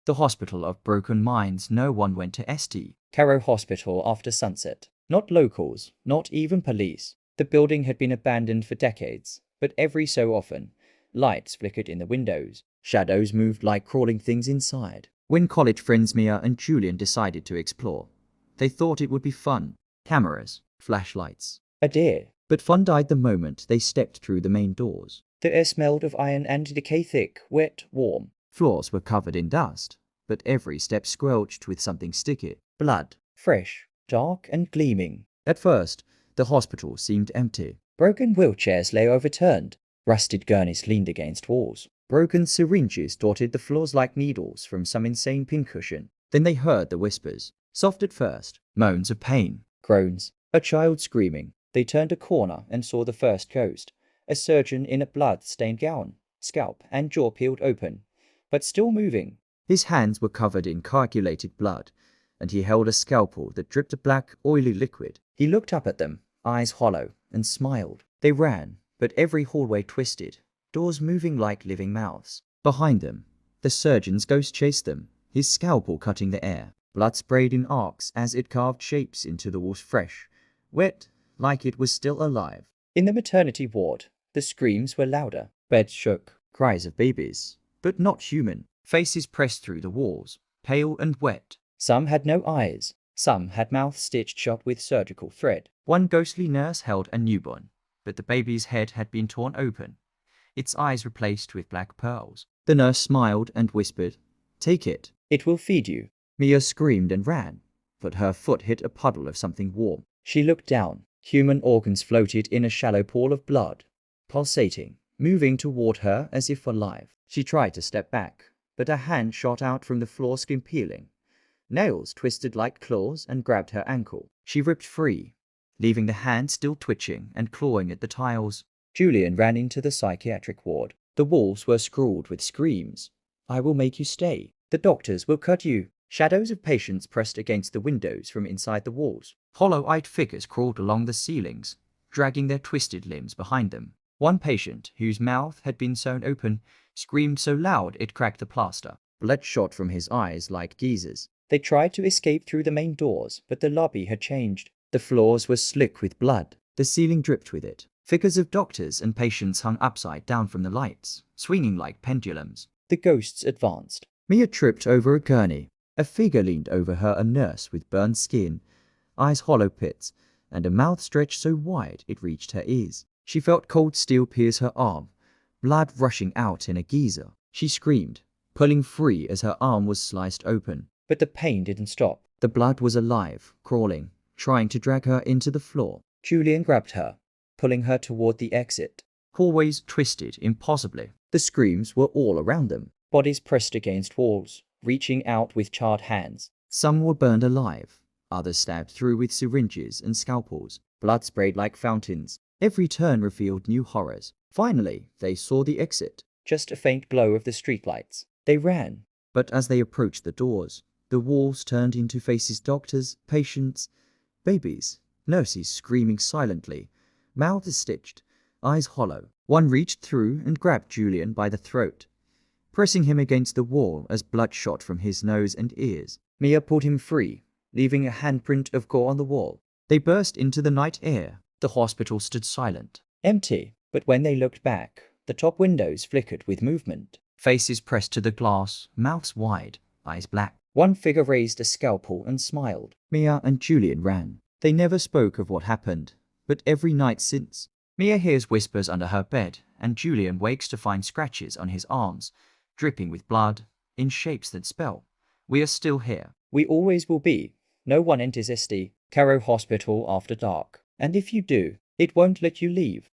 The hospital of broken minds. No one went to Carrow Hospital after sunset. Not locals, not even police. The building had been abandoned for decades, but every so often, lights flickered in the windows. Shadows moved like crawling things inside. When college friends Mia and Julian decided to explore, they thought it would be fun. Cameras, flashlights, a deer. But fun died the moment they stepped through the main doors. The air smelled of iron and decay, thick, wet, warm. Floors were covered in dust, but every step squelched with something sticky. Blood, fresh, dark and gleaming. At first, the hospital seemed empty. Broken wheelchairs lay overturned. Rusted gurneys leaned against walls. Broken syringes dotted the floors like needles from some insane pincushion. Then they heard the whispers. Soft at first, moans of pain, groans, a child screaming. They turned a corner and saw the first ghost, a surgeon in a blood-stained gown, scalp and jaw peeled open, but still moving. His hands were covered in coagulated blood, and he held a scalpel that dripped a black, oily liquid. He looked up at them, eyes hollow, and smiled. They ran, but every hallway twisted, doors moving like living mouths. Behind them, the surgeon's ghost chased them, his scalpel cutting the air. Blood sprayed in arcs as it carved shapes into the walls, fresh, wet, like it was still alive. In the maternity ward, the screams were louder. Beds shook, cries of babies, but not human. Faces pressed through the walls, pale and wet. Some had no eyes, some had mouths stitched shut with surgical thread. One ghostly nurse held a newborn, but the baby's head had been torn open, its eyes replaced with black pearls. The nurse smiled and whispered, "Take it. It will feed you." Mia screamed and ran, but her foot hit a puddle of something warm. She looked down. Human organs floated in a shallow pool of blood, pulsating, moving toward her as if alive. She tried to step back, but a hand shot out from the floor, skin peeling. Nails twisted like claws and grabbed her ankle. She ripped free, leaving the hand still twitching and clawing at the tiles. Julian ran into the psychiatric ward. The walls were scrawled with screams. "I will make you stay. The doctors will cut you." Shadows of patients pressed against the windows from inside the walls. Hollow-eyed figures crawled along the ceilings, dragging their twisted limbs behind them. One patient, whose mouth had been sewn open, screamed so loud it cracked the plaster. Blood shot from his eyes like geysers. They tried to escape through the main doors, but the lobby had changed. The floors were slick with blood. The ceiling dripped with it. Figures of doctors and patients hung upside down from the lights, swinging like pendulums. The ghosts advanced. Mia tripped over a gurney. A figure leaned over her, a nurse with burned skin, eyes hollow pits, and a mouth stretched so wide it reached her ears. She felt cold steel pierce her arm, blood rushing out in a geyser. She screamed, pulling free as her arm was sliced open. But the pain didn't stop. The blood was alive, crawling, trying to drag her into the floor. Julian grabbed her, pulling her toward the exit. Hallways twisted impossibly. The screams were all around them. Bodies pressed against walls, reaching out with charred hands. Some were burned alive, others stabbed through with syringes and scalpels. Blood sprayed like fountains. Every turn revealed new horrors. Finally, they saw the exit, just a faint glow of the streetlights. They ran, but as they approached the doors, the walls turned into faces: doctors, patients, babies, nurses screaming silently, mouths stitched, eyes hollow. One reached through and grabbed Julian by the throat, pressing him against the wall as blood shot from his nose and ears. Mia pulled him free, leaving a handprint of gore on the wall. They burst into the night air. The hospital stood silent, empty, but when they looked back, the top windows flickered with movement. Faces pressed to the glass, mouths wide, eyes black. One figure raised a scalpel and smiled. Mia and Julian ran. They never spoke of what happened, but every night since. Mia hears whispers under her bed, and Julian wakes to find scratches on his arms, dripping with blood, in shapes that spell, "We are still here. We always will be. No one enters Carrow Hospital after dark. And if you do, it won't let you leave."